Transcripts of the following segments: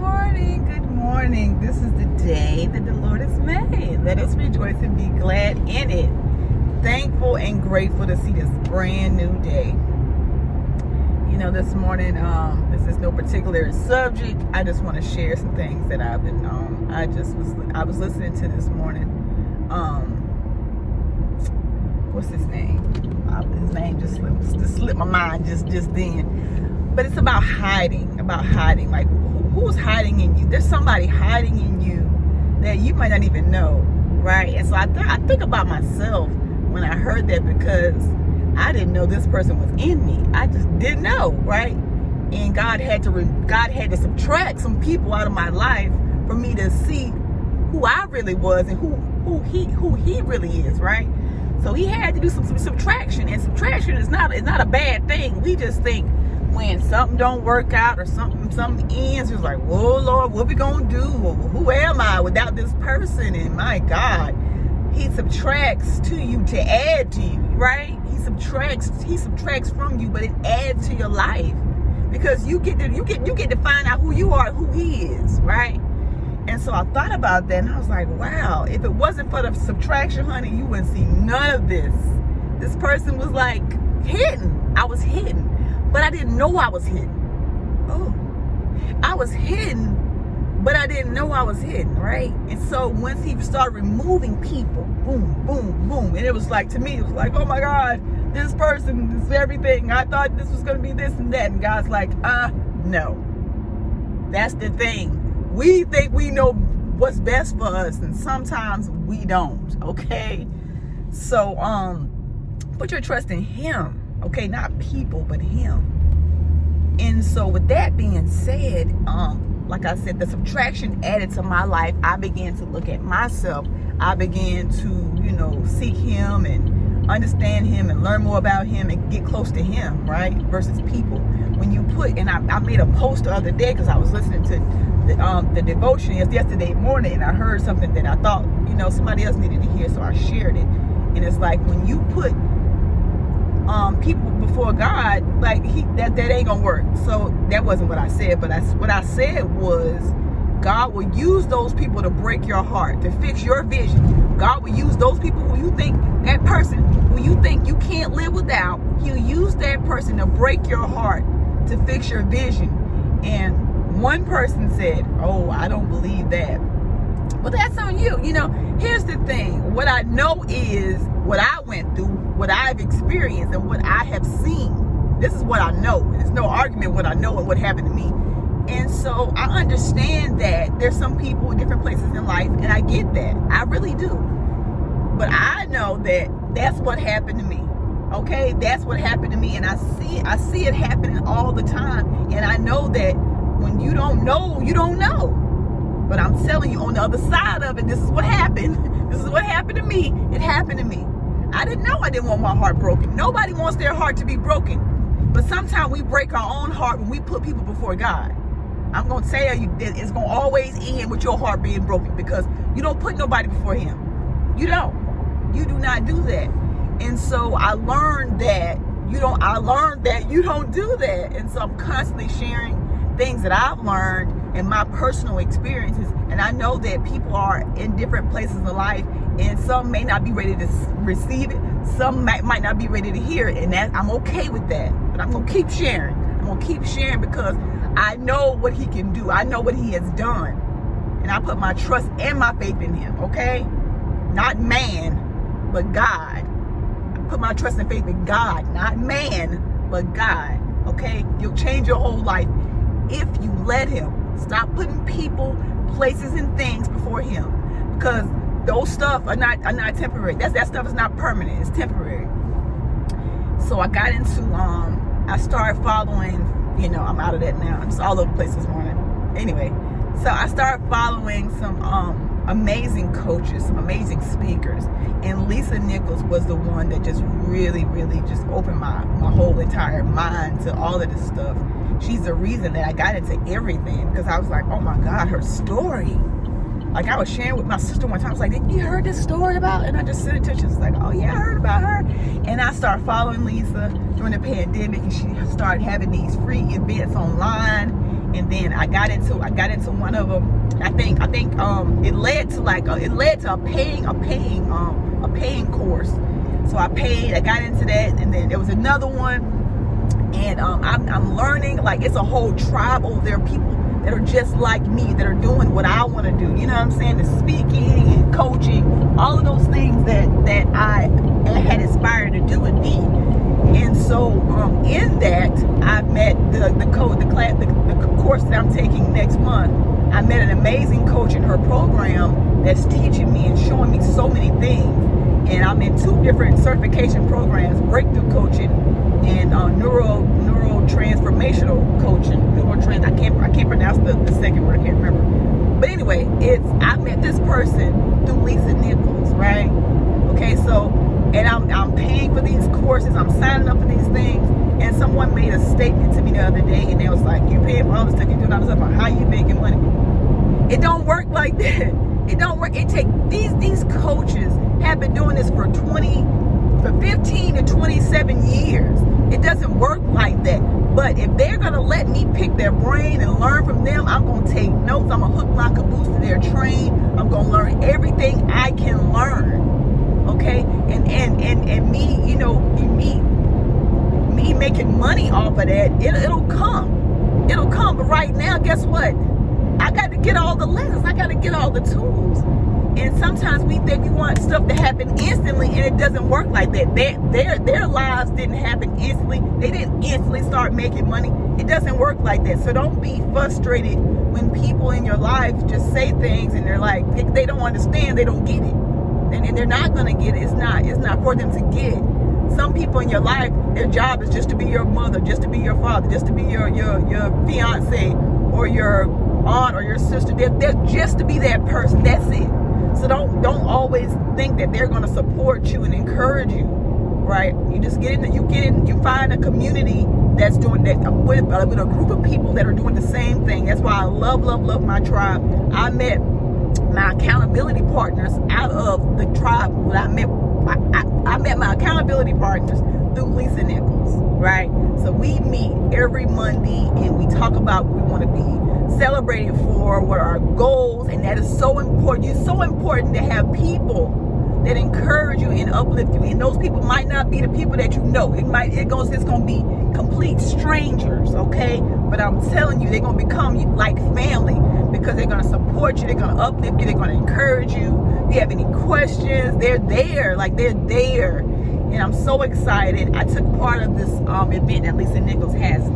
morning. Good morning. This is the day that the Lord has made. Let us rejoice and be glad in it. Thankful and grateful to see this brand new day. You know, this morning, this is no particular subject. I just want to share some things that I've been, I was listening to this morning. What's his name? His name just slipped my mind just then. But it's about hiding. Like, who's hiding in you? There's somebody hiding in you that you might not even know, right? And so I think about myself when I heard that, because I didn't know this person was in me. I just didn't know, right? And God had to subtract some people out of my life for me to see who I really was and who he really is, right? So he had to do some subtraction, and subtraction is not a bad thing. We just think when something don't work out or something ends, it's like, whoa, Lord, what we gonna do? Who am I without this person? And my God, he subtracts to you to add to you, right? He subtracts from you, but it adds to your life, because you get to find out who you are and who he is, right? And so I thought about that, and I was like, wow, if it wasn't for the subtraction, honey, you wouldn't see none of this. This person was like hidden. I was hidden, but I didn't know I was hidden. Oh, I was hidden, but I didn't know I was hidden, right? And so once he started removing people, boom, boom, boom, and it was like, to me, it was like, oh my God, this person is everything. I thought this was going to be this and that. And God's like, no. That's the thing. We think we know what's best for us, and sometimes we don't, okay? So, put your trust in him, okay? Not people, but him. And so with that being said, like I said, the subtraction added to my life. I began to look at myself. I began to, seek him and understand him and learn more about him and get close to him, right? Versus people. When you put, and I made a post the other day because I was listening to the devotion yesterday morning, and I heard something that I thought, somebody else needed to hear, so I shared it. And it's like, when you put people before God, like that ain't gonna work. So that wasn't what I said, but what I said was, God will use those people to break your heart, to fix your vision. God will use those people who you think, that person who you think you can't live without, he'll use that person to break your heart, to fix your vision. And one person said, oh, I don't believe that. Well, that's on you. Here's the thing. What I know is what I went through, what I've experienced, and what I have seen. This is what I know. There's no argument what I know and what happened to me. And so I understand that there's some people in different places in life, and I get that. I really do. But I know that that's what happened to me. Okay? That's what happened to me, and I see it happening all the time. And I know that when you don't know, you don't know. But I'm telling you, on the other side of it, this is what happened. This is what happened to me. It happened to me. I didn't know I didn't want my heart broken. Nobody wants their heart to be broken. But sometimes we break our own heart when we put people before God. I'm going to tell you that it's going to always end with your heart being broken, because you don't put nobody before him. You don't. You do not do that. And so I learned that you don't do that. And so I'm constantly sharing things that I've learned and my personal experiences. And I know that people are in different places in life, and some may not be ready to receive it. Some might not be ready to hear it. And that, I'm okay with that. But I'm going to keep sharing. I'm going to keep sharing, because I know what he can do. I know what he has done. And I put my trust and my faith in him, okay? Not man, but God. I put my trust and faith in God, not man, but God, okay? You'll change your whole life if you let him. Stop putting people, places, and things before him, because those stuff are not temporary. That stuff is not permanent. It's temporary. So I got into I started following, I'm out of that now. I'm just all over the place this morning. Anyway, so I started following some amazing coaches, some amazing speakers, and Lisa Nichols was the one that just really, really just opened my whole entire mind to all of this stuff. She's the reason that I got into everything, because I was like, oh my God, her story. Like, I was sharing with my sister one time. I was like, did you heard this story about? And I just sent it to her. She was like, oh yeah, I heard about her. And I started following Lisa during the pandemic, and she started having these free events online. And then and I got into one of them. I think it led to a paying course. So I got into that, and then there was another one, and I'm learning, like, it's a whole tribe over there, people that are just like me, that are doing what I want to do. You know what I'm saying? The speaking and coaching, all of those things that I had aspired to do and be. And so in that, I met the course that I'm taking next month. I met an amazing coach in her program that's teaching me and showing me so many things. And I'm in 2 different certification programs: breakthrough coaching and neurotransformational coaching. I can't pronounce the second word. I can't remember. But anyway, I met this person through Lisa Nichols, right? Okay, so, and I'm paying for these courses. I'm signing up for these things. And someone made a statement to me the other day, and they was like, "You paying for all this stuff, you doing all this stuff, how you making money?" It don't work like that. It don't work. It take these coaches have been doing this for 15 to 27 years. It doesn't work like that. But if they're gonna let me pick their brain and learn from them, I'm gonna take notes. I'm gonna hook my caboose to their train. I'm gonna learn everything I can learn. Okay, and me, me making money off of that, it'll come. But right now, guess what? I got to get all the lessons. I got to get all the tools. And sometimes we think we want stuff to happen instantly, and it doesn't work like that. Their lives didn't happen instantly. They didn't instantly start making money. It doesn't work like that. So don't be frustrated when people in your life just say things and they're like, they don't understand, they don't get it. And they're not going to get it. It's not for them to get. Some people in your life, their job is just to be your mother, just to be your father, just to be your fiance or your aunt or your sister. They're just to be that person. That's it. So don't always think that they're going to support you and encourage you, right? You just you find a community that's doing that with a group of people that are doing the same thing. That's why I love my tribe. I met my accountability partners out of the tribe. I met my accountability partners through Lisa Nichols, right? So we meet every Monday and we talk about what we want to be celebrated for, what are our goals, and that is so important. It's so important to have people that encourage you and uplift you. And those people might not be the people that you know. It's gonna be complete strangers, okay? But I'm telling you, they're gonna become like family because they're gonna support you, they're gonna uplift you, they're gonna encourage you. If you have any questions, they're there. And I'm so excited. I took part of this event that Lisa Nichols has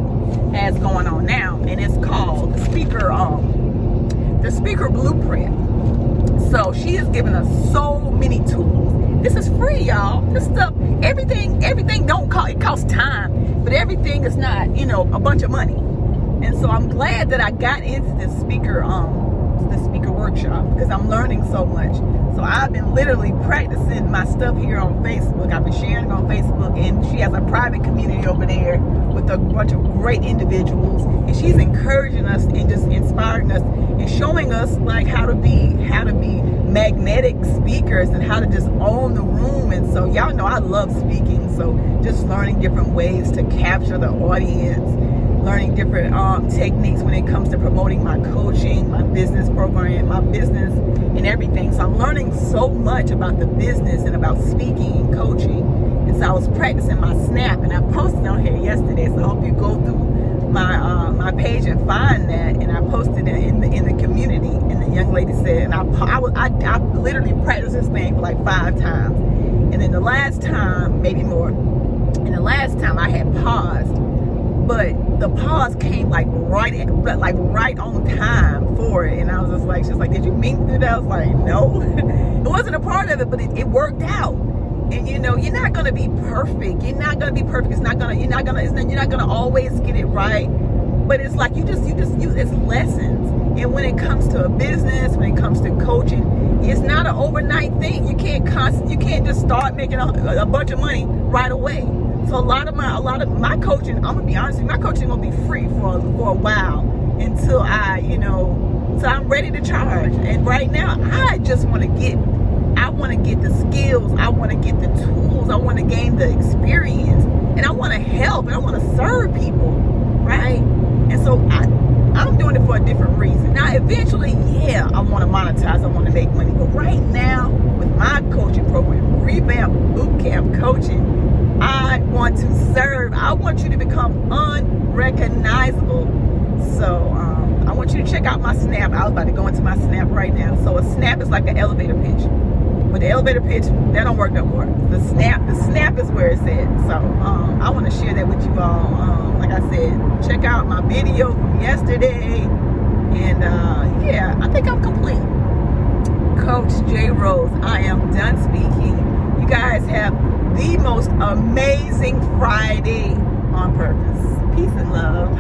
going on now, and it's called the Speaker Blueprint. So she has given us so many tools. This is free, y'all. This stuff, everything don't cost. It costs time, but everything is not, a bunch of money. And so I'm glad that I got into this speaker workshop because I'm learning so much. So I've been literally practicing my stuff here on Facebook. I've been sharing it on Facebook, and she has a private community over there with a bunch of great individuals, and she's encouraging us and just inspiring us and showing us like how to be magnetic speakers and how to just own the room. And so y'all know I love speaking, so just learning different ways to capture the audience, learning different techniques when it comes to promoting my coaching, my business program, my business, and everything. So I'm learning so much about the business and about speaking and coaching. And so I was practicing my snap, and I posted on here yesterday. So I hope you go through my page and find that. And I posted it in the community. And the young lady said, and I literally practiced this thing for like 5 times. And then the last time, maybe more. And the last time I had paused. But the pause came like right on time for it. And I was just like, she's like, did you mean to do that? I was like, no. It wasn't a part of it, but it worked out. And you're not gonna be perfect. You're not gonna be perfect. You're not gonna always get it right. But it's like you just it's lessons. And when it comes to a business, when it comes to coaching, it's not an overnight thing. You can't just start making a bunch of money right away. So a lot of my coaching, I'm gonna be honest with you, my coaching gonna be free for a while until so I'm ready to charge. And right now, I want to get the skills, I want to get the tools, I want to gain the experience, and I want to help, and I want to serve people, right? And so I'm doing it for a different reason. Now, eventually, yeah, I want to monetize. I want to make money. But right now, with my coaching program, Revamp Bootcamp Coaching, I want to serve. I want you to become unrecognizable. So I want you to check out my Snap. I was about to go into my Snap right now. So a Snap is like an elevator pitch. But the elevator pitch, that don't work no more. The snap is where it's at. So I want to share that with you all. Like I said, check out my video from yesterday. And yeah, I think I'm complete. CoachJRose, I am done speaking. You guys have the most amazing Friday on purpose. Peace and love.